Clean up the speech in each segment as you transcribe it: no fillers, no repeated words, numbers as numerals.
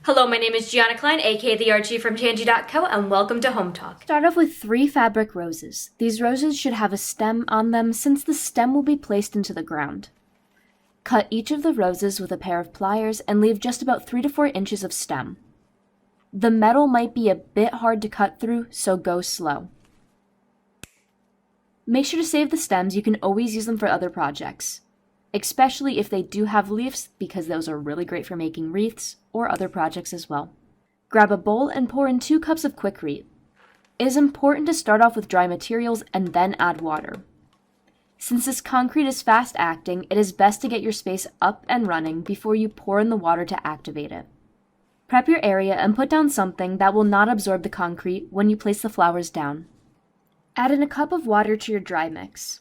Hello, my name is Gianna Klein, aka the Archie from Tangy.co, and welcome to Hometalk. Start off with 3 fabric roses. These roses should have a stem on them since the stem will be placed into the ground. Cut each of the roses with a pair of pliers and leave just about 3 to 4 inches of stem. The metal might be a bit hard to cut through, so go slow. Make sure to save the stems, you can always use them for other projects, especially if they do have leaves, because those are really great for making wreaths or other projects as well. Grab a bowl and pour in 2 cups of Quikrete. It is important to start off with dry materials and then add water. Since this concrete is fast acting, it is best to get your space up and running before you pour in the water to activate it. Prep your area and put down something that will not absorb the concrete when you place the flowers down. Add in a cup of water to your dry mix.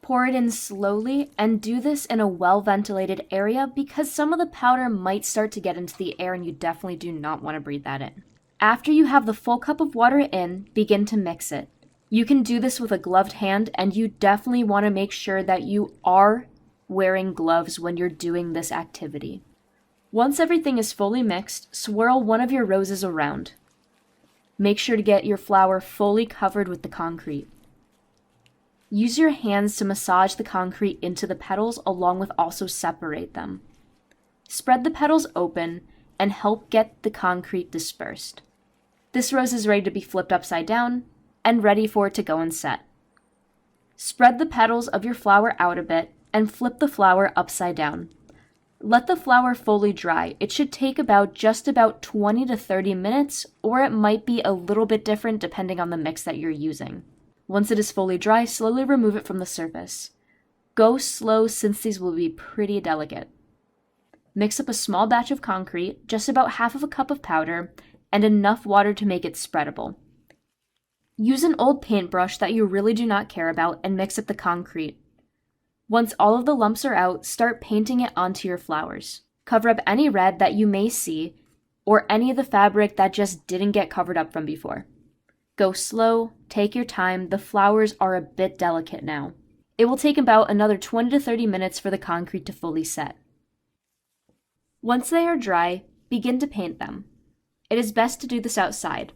Pour it in slowly and do this in a well-ventilated area because some of the powder might start to get into the air and you definitely do not want to breathe that in. After you have the full cup of water in, begin to mix it. You can do this with a gloved hand, and you definitely want to make sure that you are wearing gloves when you're doing this activity. Once everything is fully mixed, swirl one of your roses around. Make sure to get your flower fully covered with the concrete. Use your hands to massage the concrete into the petals along with also separate them. Spread the petals open and help get the concrete dispersed. This rose is ready to be flipped upside down and ready for it to go and set. Spread the petals of your flower out a bit and flip the flower upside down. Let the flower fully dry. It should take just about 20 to 30 minutes, or it might be a little bit different depending on the mix that you're using. Once it is fully dry, slowly remove it from the surface. Go slow since these will be pretty delicate. Mix up a small batch of concrete, just about half of a cup of powder, and enough water to make it spreadable. Use an old paintbrush that you really do not care about and mix up the concrete. Once all of the lumps are out, start painting it onto your flowers. Cover up any red that you may see, or any of the fabric that just didn't get covered up from before. Go slow, take your time, the flowers are a bit delicate now. It will take about another 20 to 30 minutes for the concrete to fully set. Once they are dry, begin to paint them. It is best to do this outside.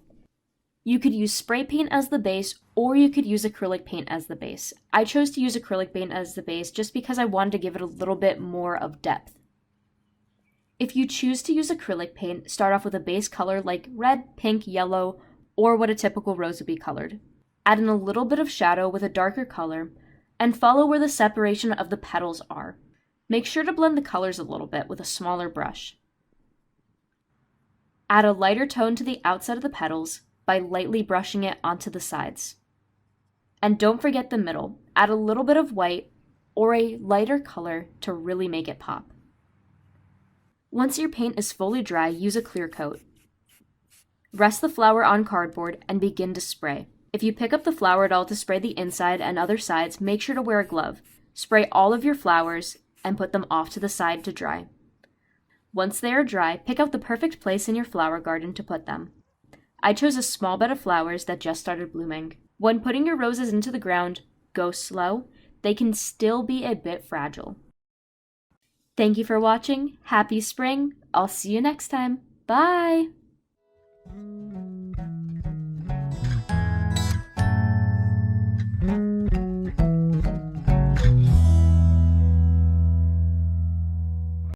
You could use spray paint as the base, or you could use acrylic paint as the base. I chose to use acrylic paint as the base just because I wanted to give it a little bit more of depth. If you choose to use acrylic paint, start off with a base color like red, pink, yellow, or what a typical rose would be colored. Add in a little bit of shadow with a darker color, and follow where the separation of the petals are. Make sure to blend the colors a little bit with a smaller brush. Add a lighter tone to the outside of the petals by lightly brushing it onto the sides. And don't forget the middle. Add a little bit of white or a lighter color to really make it pop. Once your paint is fully dry, use a clear coat. Rest the flower on cardboard and begin to spray. If you pick up the flower at all to spray the inside and other sides, make sure to wear a glove. Spray all of your flowers and put them off to the side to dry. Once they are dry, pick out the perfect place in your flower garden to put them. I chose a small bed of flowers that just started blooming. When putting your roses into the ground, go slow. They can still be a bit fragile. Thank you for watching. Happy spring. I'll see you next time. Bye!